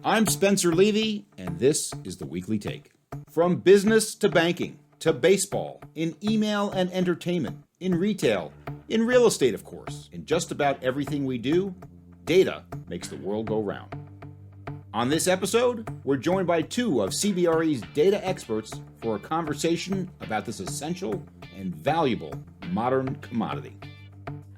I'm Spencer Levy, and this is the Weekly Take. From business to banking, to baseball, in email and entertainment, in retail, in real estate, of course, in just about everything we do, data makes the world go round. On this episode, we're joined by two of CBRE's data experts for a conversation about this essential and valuable modern commodity.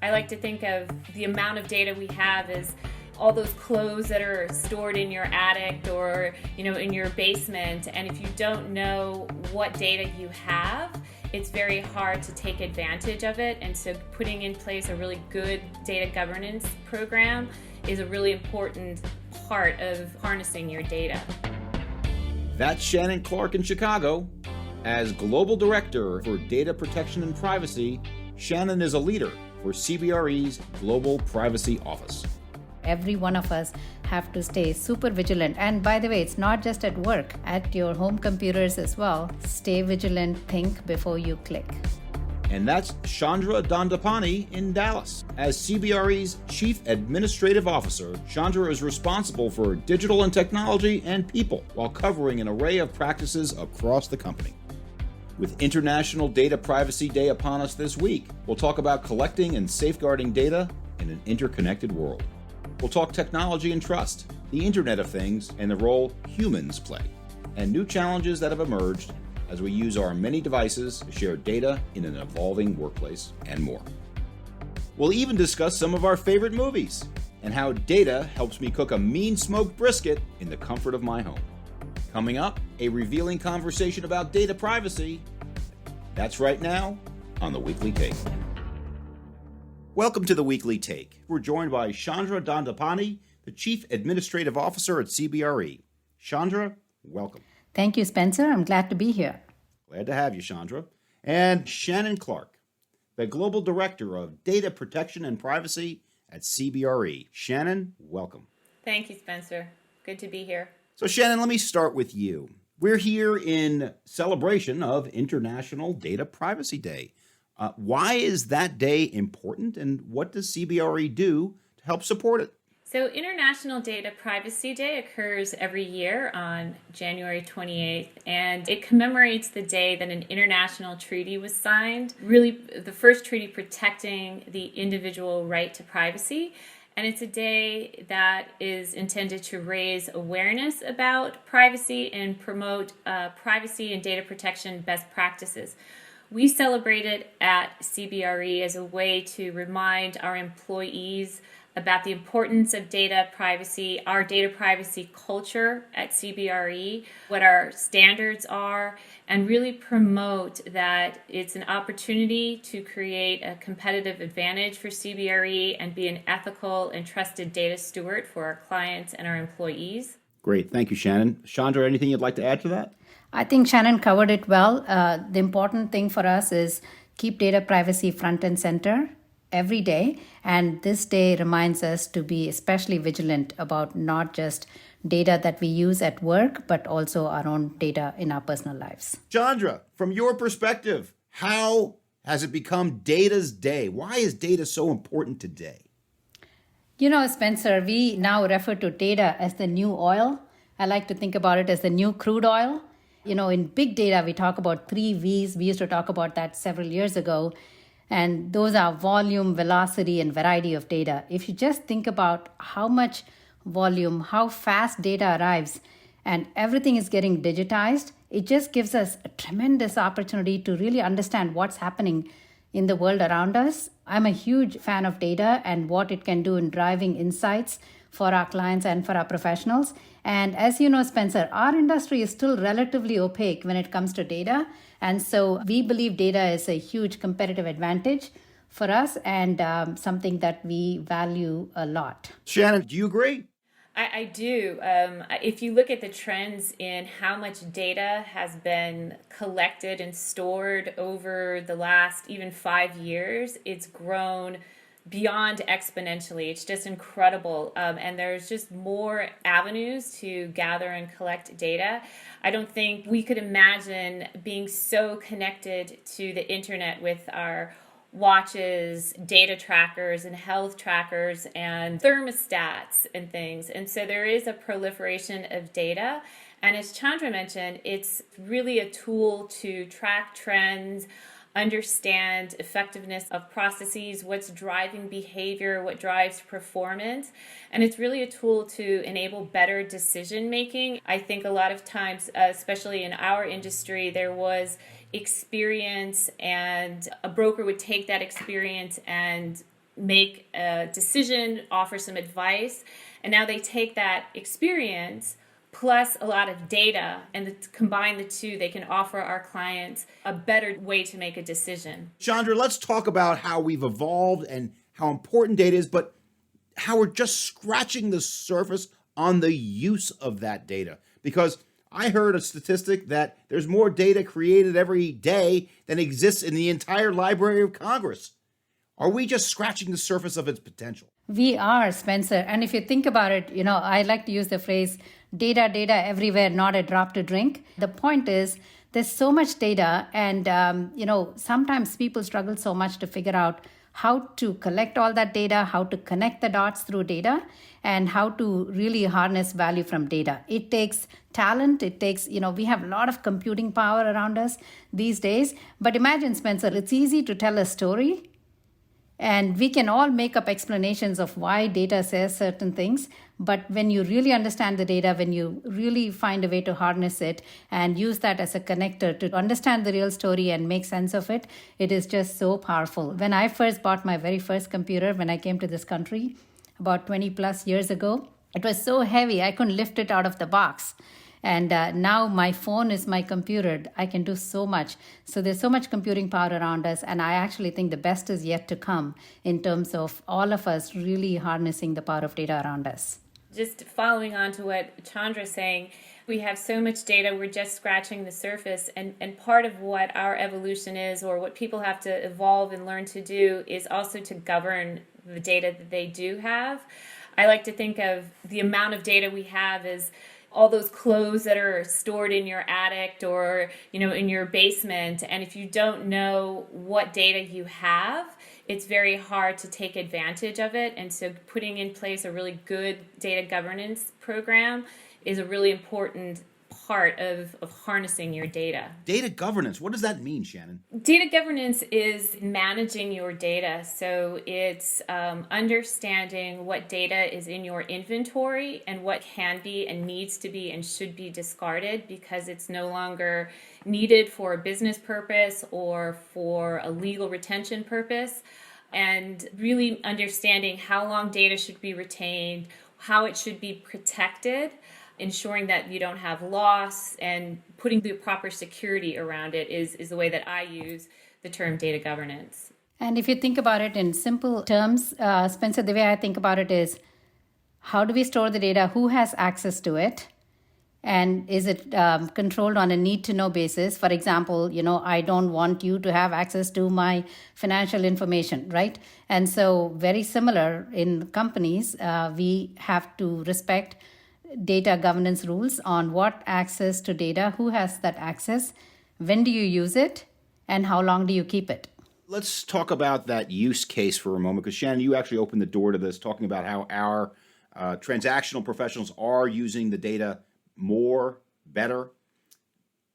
I like to think of the amount of data we have as all those clothes that are stored in your attic or, in your basement. And if you don't know what data you have, it's very hard to take advantage of it. And so putting in place a really good data governance program is a really important part of harnessing your data. That's Shannon Clark in Chicago. As Global Director for Data Protection and Privacy, Shannon is a leader for CBRE's Global Privacy Office. Every one of us have to stay super vigilant. And by the way, it's not just at work, at your home computers as well. Stay vigilant, think before you click. And that's Chandra Dhandapani in Dallas. As CBRE's Chief Administrative Officer, Chandra is responsible for digital and technology and people while covering an array of practices across the company. With International Data Privacy Day upon us this week, we'll talk about collecting and safeguarding data in an interconnected world. We'll talk technology and trust, the Internet of Things, and the role humans play, and new challenges that have emerged as we use our many devices to share data in an evolving workplace, and more. We'll even discuss some of our favorite movies and how data helps me cook a mean smoked brisket in the comfort of my home. Coming up, a revealing conversation about data privacy. That's right now on the Weekly Take. Welcome to the Weekly Take. We're joined by Chandra Dhandapani, the Chief Administrative Officer at CBRE. Chandra, welcome. Thank you, Spencer. I'm glad to be here. Glad to have you, Chandra. And Shannon Clark, the Global Director of Data Protection and Privacy at CBRE. Shannon, welcome. Thank you, Spencer. Good to be here. So Shannon, let me start with you. We're here in celebration of International Data Privacy Day. Why is that day important, and what does CBRE do to help support it? So International Data Privacy Day occurs every year on January 28th, and it commemorates the day that an international treaty was signed, really the first treaty protecting the individual right to privacy. And it's a day that is intended to raise awareness about privacy and promote privacy and data protection best practices. We celebrate it at CBRE as a way to remind our employees about the importance of data privacy, our data privacy culture at CBRE, what our standards are, and really promote that it's an opportunity to create a competitive advantage for CBRE and be an ethical and trusted data steward for our clients and our employees. Great. Thank you, Shannon. Chandra, anything you'd like to add to that? I think Shannon covered it well. The important thing for us is keep data privacy front and center every day. And this day reminds us to be especially vigilant about not just data that we use at work, but also our own data in our personal lives. Chandra, from your perspective, how has it become data's day? Why is data so important today? Spencer, we now refer to data as the new oil. I like to think about it as the new crude oil. In big data, we talk about 3 V's. We used to talk about that several years ago. And those are volume, velocity, and variety of data. If you just think about how much volume, how fast data arrives, and everything is getting digitized, it just gives us a tremendous opportunity to really understand what's happening in the world around us. I'm a huge fan of data and what it can do in driving insights for our clients and for our professionals. And as you know, Spencer, our industry is still relatively opaque when it comes to data. And so we believe data is a huge competitive advantage for us and something that we value a lot. Shannon, do you agree? I do. If you look at the trends in how much data has been collected and stored over the last even 5 years, it's grown beyond exponentially. It's just incredible. And there's just more avenues to gather and collect data. I don't think we could imagine being so connected to the internet with our watches, data trackers, and health trackers, and thermostats and things. And so there is a proliferation of data. And as Chandra mentioned, it's really a tool to track trends, understand effectiveness of processes, what's driving behavior, what drives performance. And it's really a tool to enable better decision making. I think a lot of times, especially in our industry, there was experience, and a broker would take that experience and make a decision, offer some advice. And now they take that experience plus a lot of data, and combine the two, they can offer our clients a better way to make a decision. Chandra, let's talk about how we've evolved and how important data is, but how we're just scratching the surface on the use of that data. Because I heard a statistic that there's more data created every day than exists in the entire Library of Congress. Are we just scratching the surface of its potential? We are, Spencer. And if you think about it, I like to use the phrase data everywhere, not a drop to drink. The point is, there's so much data, and, sometimes people struggle so much to figure out how to collect all that data, how to connect the dots through data, and how to really harness value from data. It takes talent. It takes, we have a lot of computing power around us these days. But imagine, Spencer, it's easy to tell a story. And we can all make up explanations of why data says certain things. But when you really understand the data, when you really find a way to harness it and use that as a connector to understand the real story and make sense of it, it is just so powerful. When I first bought my very first computer, when I came to this country about 20 plus years ago, it was so heavy, I couldn't lift it out of the box. And now my phone is my computer. I can do so much. So there's so much computing power around us. And I actually think the best is yet to come in terms of all of us really harnessing the power of data around us. Just following on to what Chandra's saying, we have so much data, we're just scratching the surface. And part of what our evolution is, or what people have to evolve and learn to do, is also to govern the data that they do have. I like to think of the amount of data we have as all those clothes that are stored in your attic or, in your basement. And if you don't know what data you have, it's very hard to take advantage of it. And so putting in place a really good data governance program is a really important part of harnessing your data. Data governance, what does that mean, Shannon? Data governance is managing your data. So it's understanding what data is in your inventory and what can be and needs to be and should be discarded because it's no longer needed for a business purpose or for a legal retention purpose. And really understanding how long data should be retained, how it should be protected, ensuring that you don't have loss, and putting the proper security around it is the way that I use the term data governance. And if you think about it in simple terms, Spencer, the way I think about it is, how do we store the data? Who has access to it? And is it controlled on a need-to-know basis? For example, I don't want you to have access to my financial information, right? And so very similar in companies, we have to respect data governance rules on what access to data, who has that access, when do you use it, and how long do you keep it. Let's talk about that use case for a moment, because Shannon, you actually opened the door to this, talking about how our transactional professionals are using the data more, better.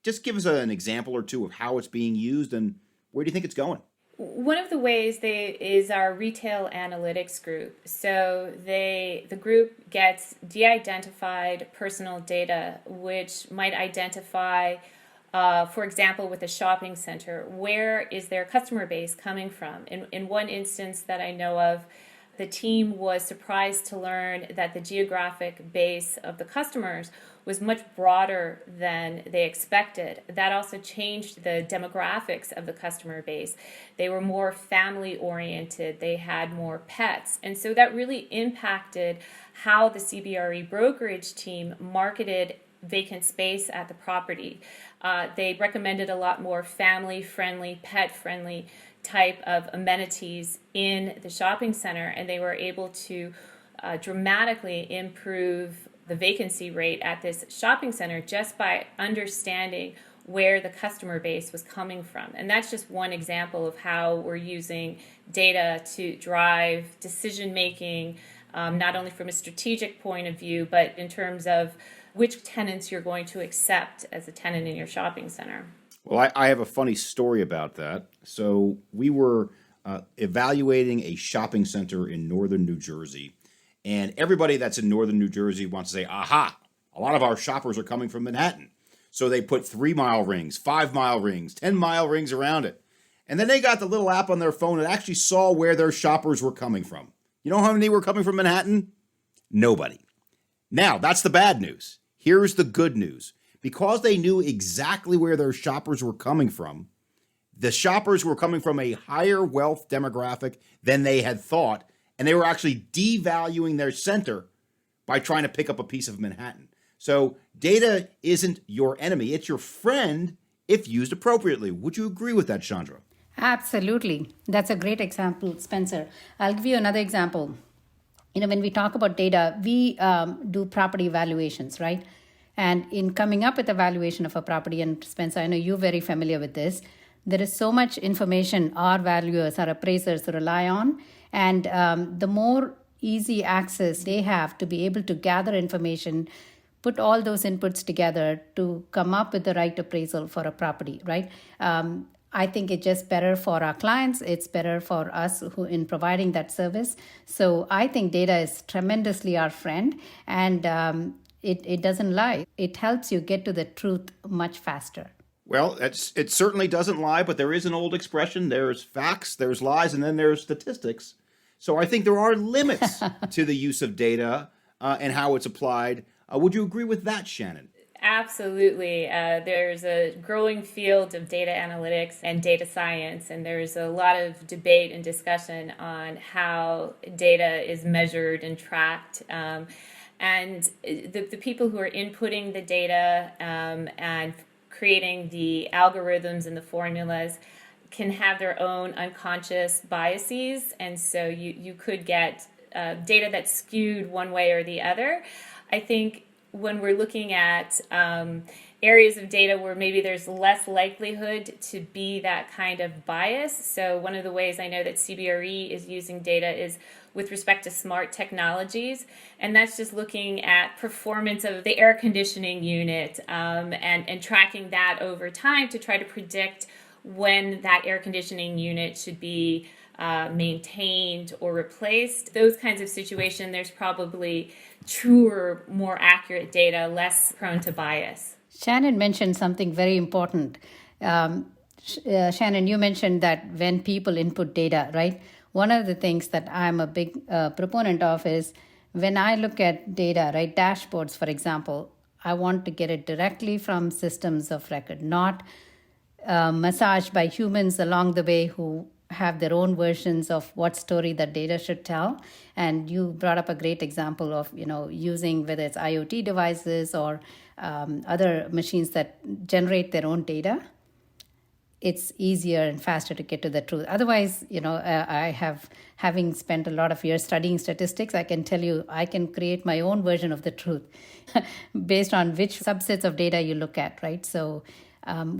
Just give us an example or two of how it's being used and where do you think it's going? One of the ways is our retail analytics group. So the group gets de-identified personal data, which might identify, for example, with a shopping center, where is their customer base coming from? In one instance that I know of, the team was surprised to learn that the geographic base of the customers was much broader than they expected. That also changed the demographics of the customer base. They were more family oriented, they had more pets. And so that really impacted how the CBRE brokerage team marketed vacant space at the property. They recommended a lot more family-friendly, pet-friendly type of amenities in the shopping center, and they were able to dramatically improve the vacancy rate at this shopping center just by understanding where the customer base was coming from. And that's just one example of how we're using data to drive decision making, not only from a strategic point of view, but in terms of which tenants you're going to accept as a tenant in your shopping center. Well, I have a funny story about that. So we were evaluating a shopping center in northern New Jersey, and everybody that's in northern New Jersey wants to say, aha, a lot of our shoppers are coming from Manhattan. So they put 3-mile rings, 5-mile rings, 10-mile rings around it. And then they got the little app on their phone and actually saw where their shoppers were coming from. You know how many were coming from Manhattan? Nobody. Now, that's the bad news. Here's the good news. Because they knew exactly where their shoppers were coming from, the shoppers were coming from a higher wealth demographic than they had thought, and they were actually devaluing their center by trying to pick up a piece of Manhattan. So data isn't your enemy, it's your friend if used appropriately. Would you agree with that, Chandra? Absolutely. That's a great example, Spencer. I'll give you another example. When we talk about data, we do property evaluations, right? And in coming up with a valuation of a property, and Spencer, I know you're very familiar with this, there is so much information our valuers, our appraisers rely on. And the more easy access they have to be able to gather information, put all those inputs together to come up with the right appraisal for a property, right? I think it's just better for our clients. It's better for us who in providing that service. So I think data is tremendously our friend, and it doesn't lie. It helps you get to the truth much faster. Well, it certainly doesn't lie, but there is an old expression. There's facts, there's lies, and then there's statistics. So I think there are limits to the use of data and how it's applied. Would you agree with that, Shannon? Absolutely. There's a growing field of data analytics and data science, and there's a lot of debate and discussion on how data is measured and tracked. And the people who are inputting the data and creating the algorithms and the formulas can have their own unconscious biases, and so you could get data that's skewed one way or the other. I think when we're looking at areas of data where maybe there's less likelihood to be that kind of bias. So one of the ways I know that CBRE is using data is with respect to smart technologies, and that's just looking at performance of the air conditioning unit and tracking that over time to try to predict when that air conditioning unit should be maintained or replaced. Those kinds of situations, there's probably truer, more accurate data, less prone to bias. Shannon mentioned something very important. Shannon, you mentioned that when people input data, right? One of the things that I'm a big proponent of is when I look at data, right? Dashboards, for example, I want to get it directly from systems of record, not massaged by humans along the way who have their own versions of what story that data should tell. And you brought up a great example of, using whether it's IoT devices or other machines that generate their own data. It's easier and faster to get to the truth. Otherwise, having spent a lot of years studying statistics, I can tell you, I can create my own version of the truth based on which subsets of data you look at, right? So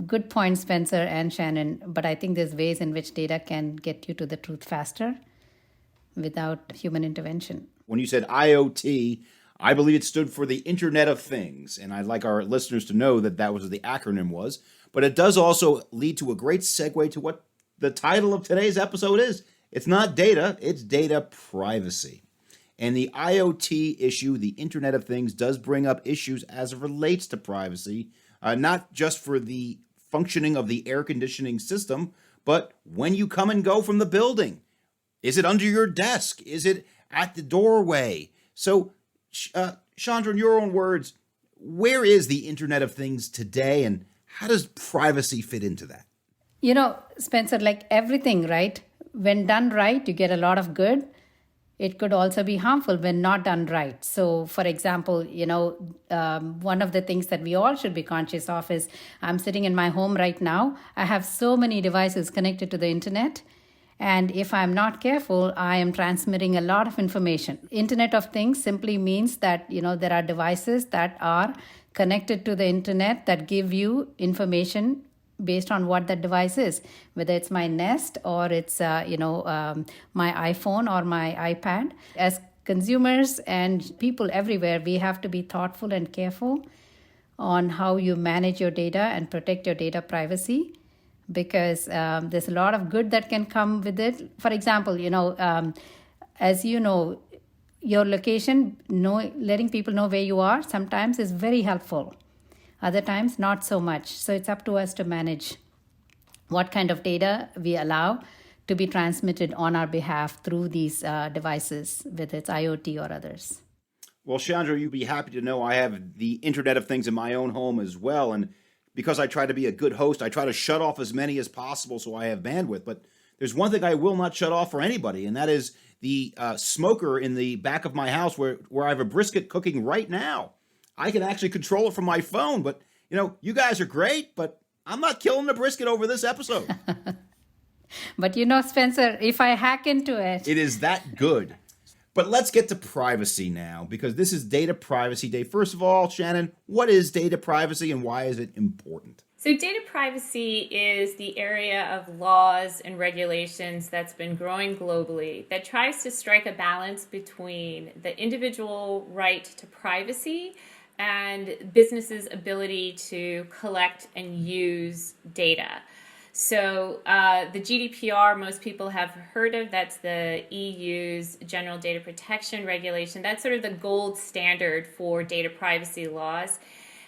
good point, Spencer and Shannon, but I think there's ways in which data can get you to the truth faster without human intervention. When you said IoT, I believe it stood for the Internet of Things, and I'd like our listeners to know that was what the acronym was. But it does also lead to a great segue to what the title of today's episode is. It's not data, it's data privacy. And the IoT issue, the Internet of Things, does bring up issues as it relates to privacy, not just for the functioning of the air conditioning system, but when you come and go from the building. Is it under your desk? Is it at the doorway? So, Chandra, in your own words, where is the Internet of Things today, and how does privacy fit into that? Spencer, like everything, right? When done right, you get a lot of good. It could also be harmful when not done right. So, for example, one of the things that we all should be conscious of is I'm sitting in my home right now. I have so many devices connected to the internet. And if I'm not careful, I am transmitting a lot of information. Internet of Things simply means that, there are devices that are connected to the internet that give you information based on what that device is, whether it's my Nest or it's my iPhone or my iPad. As consumers and people everywhere, we have to be thoughtful and careful on how you manage your data and protect your data privacy, because there's a lot of good that can come with it. For example, as you know, your location, letting people know where you are sometimes is very helpful. Other times, not so much. So it's up to us to manage what kind of data we allow to be transmitted on our behalf through these devices, whether it's IoT or others. Well, Chandra, you'd be happy to know I have the Internet of Things in my own home as well. And because I try to be a good host, I try to shut off as many as possible so I have bandwidth. But there's one thing I will not shut off for anybody, and that is the smoker in the back of my house where I have a brisket cooking right now. I can actually control it from my phone. But, you guys are great, but I'm not killing the brisket over this episode. But Spencer, if I hack into it... It is that good. But let's get to privacy now, because this is Data Privacy Day. First of all, Shannon, what is data privacy and why is it important? So data privacy is the area of laws and regulations that's been growing globally that tries to strike a balance between the individual right to privacy and businesses' ability to collect and use data. So the GDPR, most people have heard of, that's the EU's General Data Protection Regulation. That's sort of the gold standard for data privacy laws.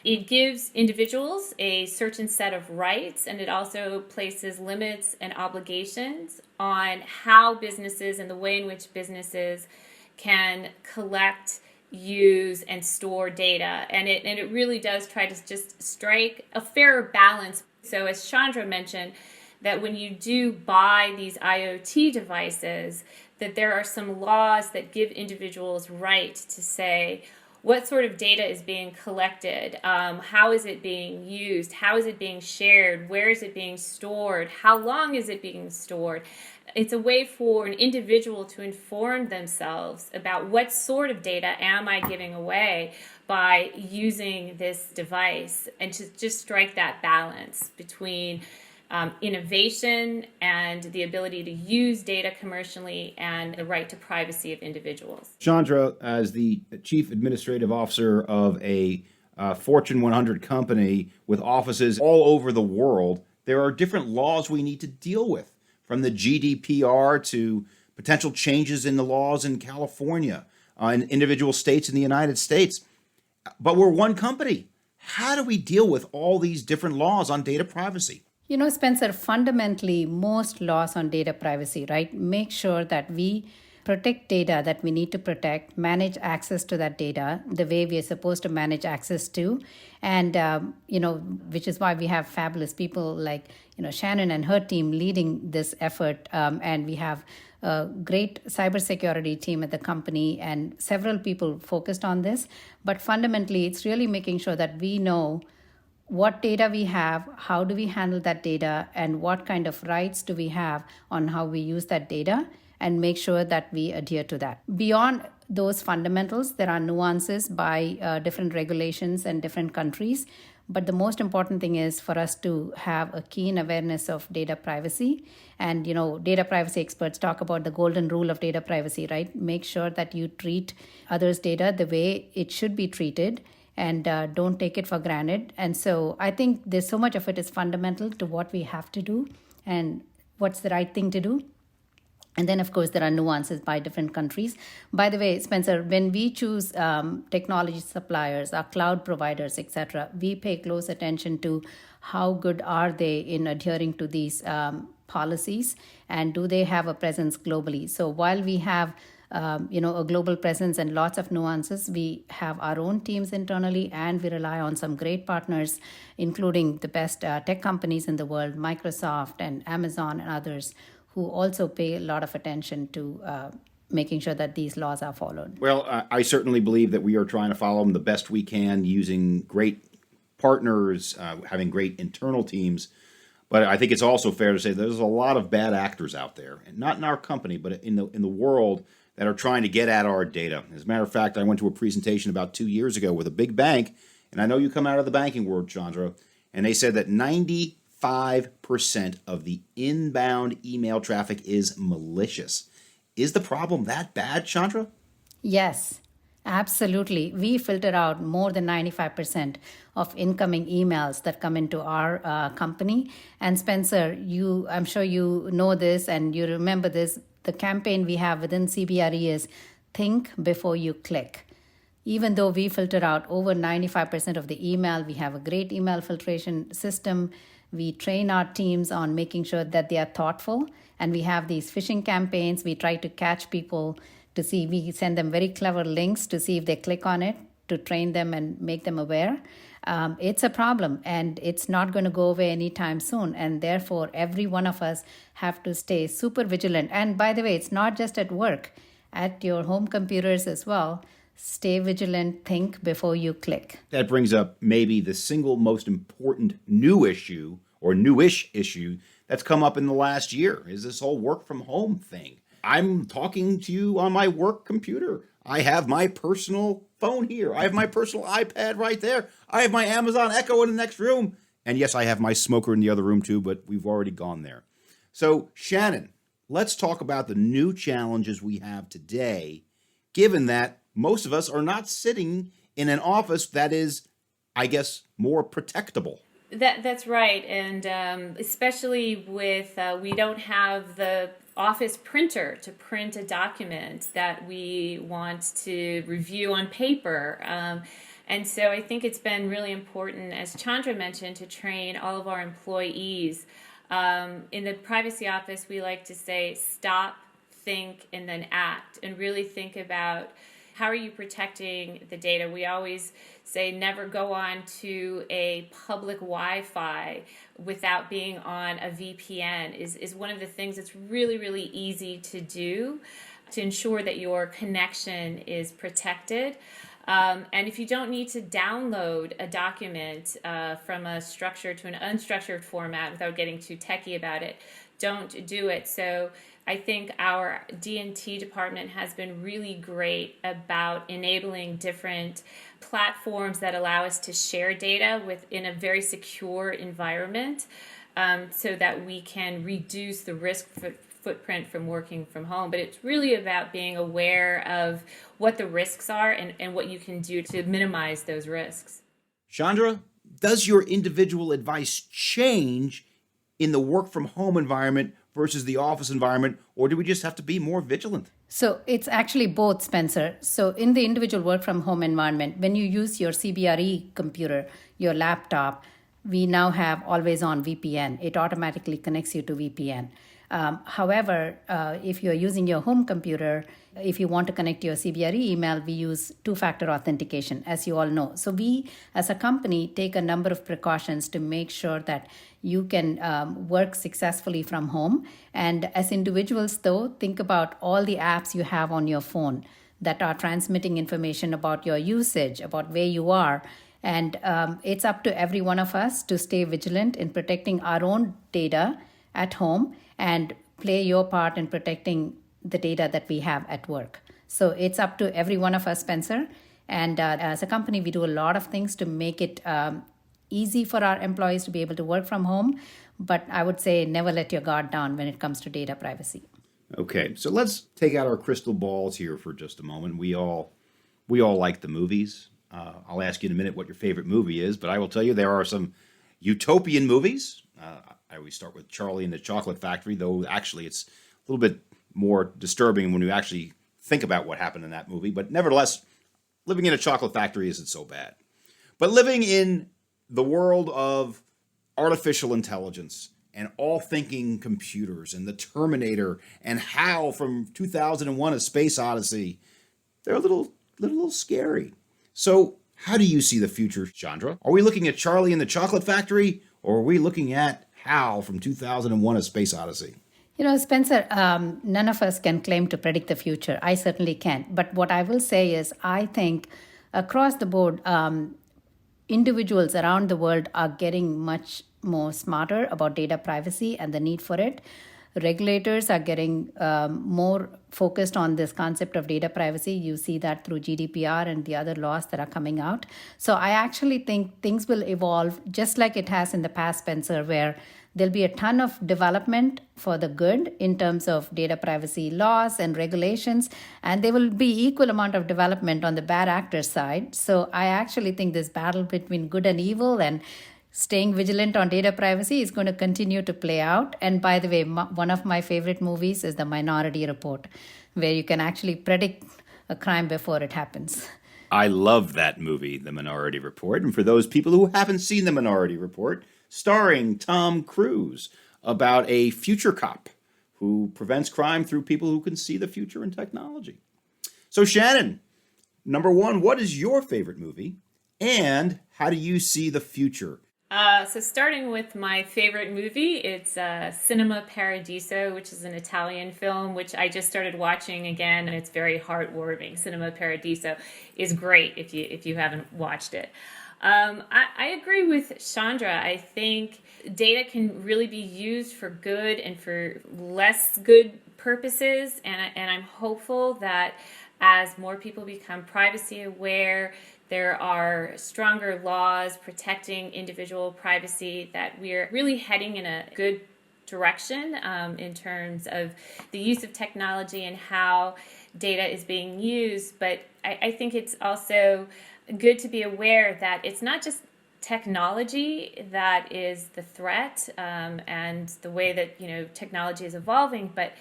It gives individuals a certain set of rights, and it also places limits and obligations on how businesses and the way in which businesses can collect, use, and store data. And it really does try to just strike a fairer balance. So as Chandra mentioned, that when you do buy these IoT devices, that there are some laws that give individuals right to say what sort of data is being collected, how is it being used, how is it being shared, where is it being stored, how long is it being stored. It's a way for an individual to inform themselves about what sort of data am I giving away by using this device, and to just strike that balance between innovation and the ability to use data commercially and the right to privacy of individuals. Chandra, as the Chief Administrative Officer of a Fortune 100 company with offices all over the world, there are different laws we need to deal with, from the GDPR to potential changes in the laws in California, in individual states in the United States. But we're one company. How do we deal with all these different laws on data privacy? Spencer, fundamentally, most laws on data privacy, right, make sure that we protect data that we need to protect, manage access to that data the way we are supposed to manage access to. And, which is why we have fabulous people like, Shannon and her team leading this effort. And we have a great cybersecurity team at the company and several people focused on this. But fundamentally, it's really making sure that we know what data we have, how do we handle that data, and what kind of rights do we have on how we use that data, and make sure that we adhere to that. Beyond those fundamentals, there are nuances by different regulations and different countries. But the most important thing is for us to have a keen awareness of data privacy. And, data privacy experts talk about the golden rule of data privacy, right? Make sure that you treat others' data the way it should be treated, and don't take it for granted. And so I think there's so much of it is fundamental to what we have to do and what's the right thing to do. And then, of course, there are nuances by different countries. By the way, Spencer, when we choose technology suppliers, our cloud providers, etc., we pay close attention to how good are they in adhering to these policies, and do they have a presence globally. So while we have a global presence and lots of nuances, we have our own teams internally, and we rely on some great partners, including the best tech companies in the world, Microsoft and Amazon and others, who also pay a lot of attention to making sure that these laws are followed. Well, I certainly believe that we are trying to follow them the best we can, using great partners, having great internal teams. But I think it's also fair to say there's a lot of bad actors out there, and not in our company, but in the world, that are trying to get at our data. As a matter of fact, I went to a presentation about 2 years ago with a big bank, and and I know you come out of the banking world, Chandra, and they said that 95% of the inbound email traffic is malicious. Is the problem that bad, Chandra? Yes, absolutely. We filter out more than 95% of incoming emails that come into our company. And Spencer, I'm sure you know this and you remember this. The campaign we have within CBRE is Think Before You Click. Even though we filter out over 95% of the email, we have a great email filtration system. We train our teams on making sure that they are thoughtful. And we have these phishing campaigns. We try to catch people to see, we send them very clever links to see if they click on it, to train them and make them aware. It's a problem and it's not going to go away anytime soon. And therefore, every one of us have to stay super vigilant. And by the way, it's not just at work, at your home computers as well. Stay vigilant, think before you click. That brings up maybe the single most important new issue or newish issue that's come up in the last year is this whole work from home thing. I'm talking to you on my work computer. I have my personal phone here. I have my personal iPad right there. I have my Amazon Echo in the next room. And yes, I have my smoker in the other room too, but we've already gone there. So Shannon, let's talk about the new challenges we have today, given that most of us are not sitting in an office that is, I guess, more protectable. That's right. And especially with, we don't have the office printer to print a document that we want to review on paper. And so I think it's been really important, as Chandra mentioned, to train all of our employees. In the privacy office, we like to say, stop, think, and then act, and really think about how are you protecting the data. We always say never go on to a public Wi-Fi without being on a VPN is one of the things that's really, really easy to do to ensure that your connection is protected. And if you don't need to download a document from a structured to an unstructured format without getting too techie about it, don't do it. So I think our D&T department has been really great about enabling different platforms that allow us to share data within a very secure environment so that we can reduce the risk footprint from working from home. But it's really about being aware of what the risks are and what you can do to minimize those risks. Chandra, does your individual advice change in the work from home environment versus the office environment, or do we just have to be more vigilant? So it's actually both, Spencer. So in the individual work from home environment, when you use your CBRE computer, your laptop, we now have always on VPN. It automatically connects you to VPN. However, if you're using your home computer, if you want to connect to your CBRE email, we use two-factor authentication, as you all know. So we, as a company, take a number of precautions to make sure that you can work successfully from home. And as individuals, though, think about all the apps you have on your phone that are transmitting information about your usage, about where you are. And it's up to every one of us to stay vigilant in protecting our own data at home and play your part in protecting the data that we have at work. So it's up to every one of us, Spencer. And as a company, we do a lot of things to make it easy for our employees to be able to work from home. But I would say never let your guard down when it comes to data privacy. Okay, so let's take out our crystal balls here for just a moment. We all like the movies. I'll ask you in a minute what your favorite movie is, but I will tell you there are some utopian movies. I always start with Charlie and the Chocolate Factory, though actually it's a little bit more disturbing when you actually think about what happened in that movie. But nevertheless, living in a chocolate factory isn't so bad. But living in the world of artificial intelligence and all thinking computers and the Terminator and HAL from 2001: A Space Odyssey, they're a little scary. So how do you see the future, Chandra? Are we looking at Charlie and the Chocolate Factory, or are we looking at HAL from 2001: A Space Odyssey? You know, Spencer, none of us can claim to predict the future. I certainly can't. But what I will say is I think across the board, individuals around the world are getting much more smarter about data privacy and the need for it. regulators are getting more focused on this concept of data privacy. You see that through GDPR and the other laws that are coming out. So I actually think things will evolve just like it has in the past, Spencer, where there'll be a ton of development for the good in terms of data privacy laws and regulations, and there will be equal amount of development on the bad actor side. So I actually think this battle between good and evil and staying vigilant on data privacy is going to continue to play out. And by the way, one of my favorite movies is The Minority Report, where you can actually predict a crime before it happens. I love that movie, The Minority Report. And for those people who haven't seen The Minority Report, starring Tom Cruise, about a future cop who prevents crime through people who can see the future in technology. So Shannon, number one, what is your favorite movie? And how do you see the future? So starting with my favorite movie, it's Cinema Paradiso, which is an Italian film, which I just started watching again, and it's very heartwarming. Cinema Paradiso is great if you haven't watched it. I agree with Chandra. I think data can really be used for good and for less good purposes, and I'm hopeful that as more people become privacy aware, there are stronger laws protecting individual privacy, that we're really heading in a good direction in terms of the use of technology and how data is being used. But I think it's also good to be aware that it's not just technology that is the threat and the way that technology is evolving, but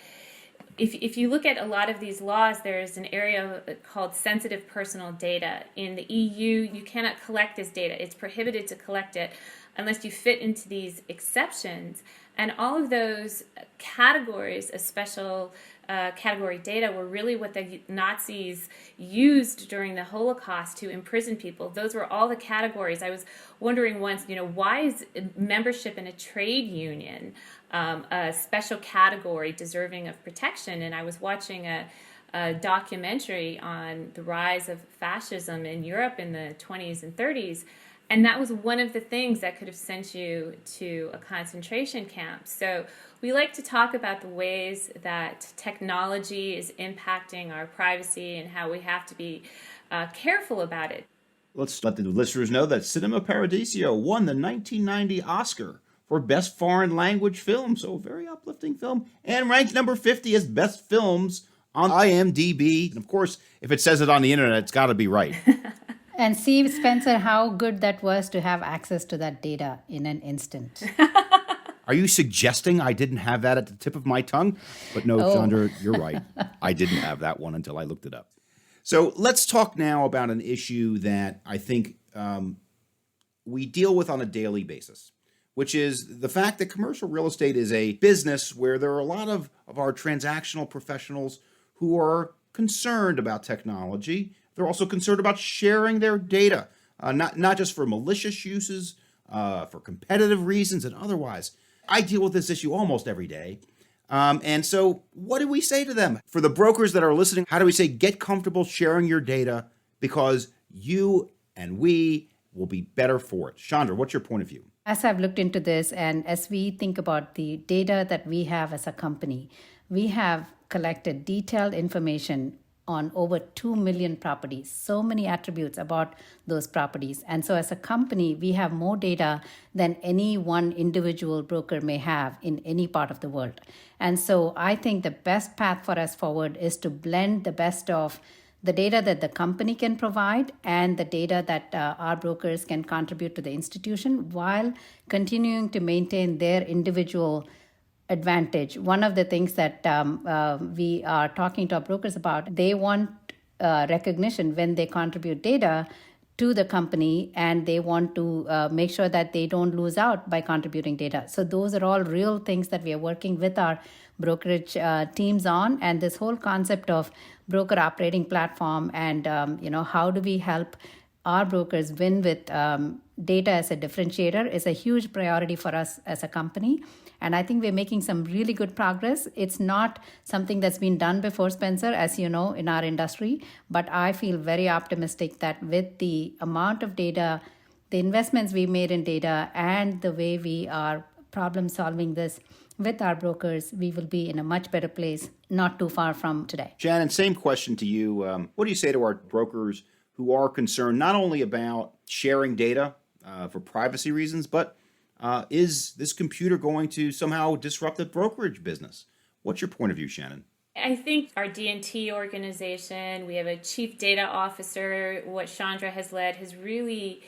if you look at a lot of these laws, there's an area called sensitive personal data. In the EU, you cannot collect this data. It's prohibited to collect it unless you fit into these exceptions. And all of those categories of special category data were really what the Nazis used during the Holocaust to imprison people. Those were all the categories. I was wondering once, why is membership in a trade union a special category deserving of protection? And I was watching a documentary on the rise of fascism in Europe in the 20s and 30s. And that was one of the things that could have sent you to a concentration camp. So we like to talk about the ways that technology is impacting our privacy and how we have to be careful about it. Let's let the listeners know that Cinema Paradiso won the 1990 Oscar for Best Foreign Language Film. So a very uplifting film, and ranked number 50 as best films on IMDb. And of course, if it says it on the internet, it's got to be right. And see, Spencer, how good that was to have access to that data in an instant. Are you suggesting I didn't have that at the tip of my tongue? But no, Chandra, you're right. I didn't have that one until I looked it up. So let's talk now about an issue that I think we deal with on a daily basis, which is the fact that commercial real estate is a business where there are a lot of our transactional professionals who are concerned about technology. They're also concerned about sharing their data, not just for malicious uses, for competitive reasons and otherwise. I deal with this issue almost every day. And so what do we say to them? For the brokers that are listening, how do we say, get comfortable sharing your data because you and we will be better for it? Chandra, what's your point of view? As I've looked into this, and as we think about the data that we have as a company, we have collected detailed information on over 2 million properties, so many attributes about those properties. And so as a company, we have more data than any one individual broker may have in any part of the world. And so I think the best path for us forward is to blend the best of the data that the company can provide and the data that our brokers can contribute to the institution while continuing to maintain their individual advantage. One of the things that we are talking to our brokers about, they want recognition when they contribute data to the company, and they want to make sure that they don't lose out by contributing data. So those are all real things that we are working with our brokerage teams on, and this whole concept of broker operating platform and how do we help our brokers win with data as a differentiator is a huge priority for us as a company. And I think we're making some really good progress. It's not something that's been done before, Spencer, as you know, in our industry. But I feel very optimistic that with the amount of data, the investments we made in data, and the way we are problem solving this with our brokers, we will be in a much better place not too far from today. Shannon, same question to you. What do you say to our brokers who are concerned not only about sharing data for privacy reasons, but is this computer going to somehow disrupt the brokerage business? What's your point of view, Shannon? I think our D&T organization, we have a chief data officer, what Chandra has led has really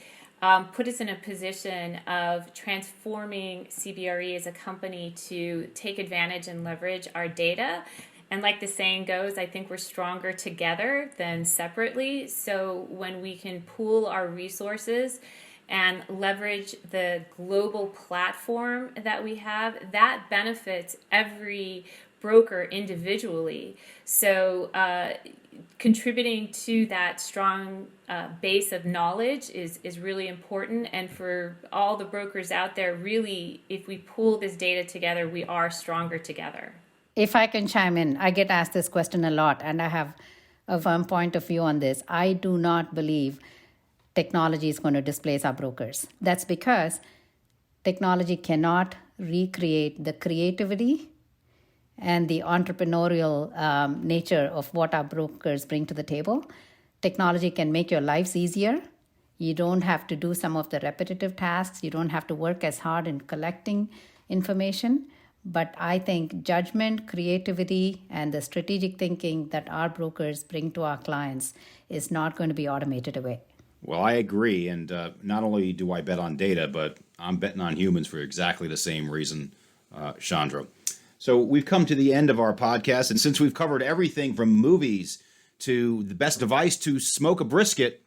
put us in a position of transforming CBRE as a company to take advantage and leverage our data. And like the saying goes, I think we're stronger together than separately. So when we can pool our resources and leverage the global platform that we have, that benefits every broker individually. So contributing to that strong base of knowledge is really important. And for all the brokers out there, really, if we pool this data together, we are stronger together. If I can chime in, I get asked this question a lot, and I have a firm point of view on this. I do not believe technology is going to displace our brokers. That's because technology cannot recreate the creativity and the entrepreneurial nature of what our brokers bring to the table. Technology can make your lives easier. You don't have to do some of the repetitive tasks. You don't have to work as hard in collecting information. But I think judgment, creativity, and the strategic thinking that our brokers bring to our clients is not going to be automated away. Well, I agree. And not only do I bet on data, but I'm betting on humans for exactly the same reason, Chandra. So we've come to the end of our podcast. And since we've covered everything from movies to the best device to smoke a brisket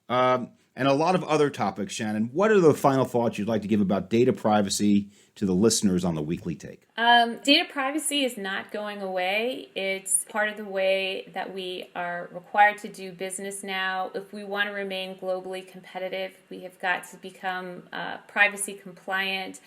and a lot of other topics, Shannon, what are the final thoughts you'd like to give about data privacy to the listeners on the Weekly Take? Data privacy is not going away. It's part of the way that we are required to do business now. If we want to remain globally competitive, we have got to become privacy compliant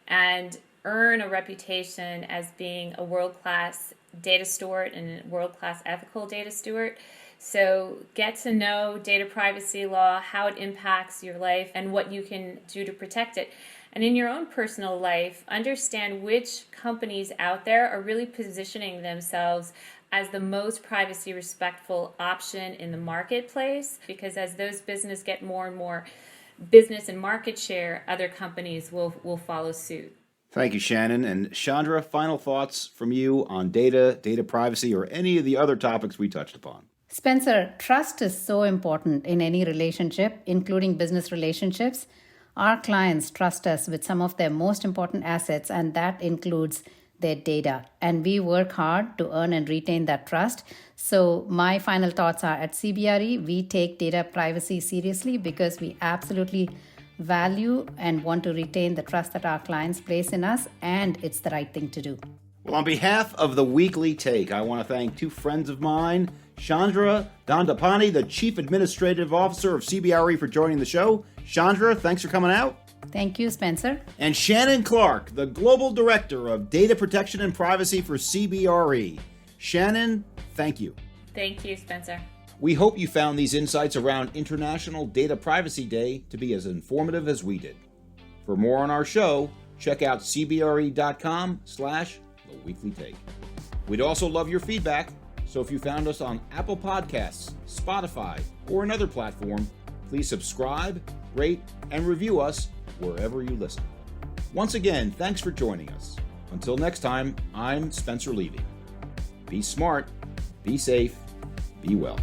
and earn a reputation as being a world-class data steward and a world-class ethical data steward. So get to know data privacy law, how it impacts your life, and what you can do to protect it. And in your own personal life, understand which companies out there are really positioning themselves as the most privacy respectful option in the marketplace, because as those businesses get more and more business and market share, other companies will follow suit. Thank you, Shannon. And Chandra, final thoughts from you on data privacy, or any of the other topics we touched upon? Spencer, trust is so important in any relationship, including business relationships. Our clients trust us with some of their most important assets, and that includes their data. And we work hard to earn and retain that trust. So my final thoughts are, at CBRE, we take data privacy seriously because we absolutely value and want to retain the trust that our clients place in us, and it's the right thing to do. Well, on behalf of the Weekly Take, I want to thank two friends of mine, Chandra Dhandapani, the Chief Administrative Officer of CBRE, for joining the show. Chandra, thanks for coming out. Thank you, Spencer. And Shannon Clark, the Global Director of Data Protection and Privacy for CBRE. Shannon, thank you. Thank you, Spencer. We hope you found these insights around International Data Privacy Day to be as informative as we did. For more on our show, check out cbre.com/theweeklytake. We'd also love your feedback, so if you found us on Apple Podcasts, Spotify, or another platform, please subscribe, rate, and review us wherever you listen. Once again, thanks for joining us. Until next time, I'm Spencer Levy. Be smart, be safe, be well.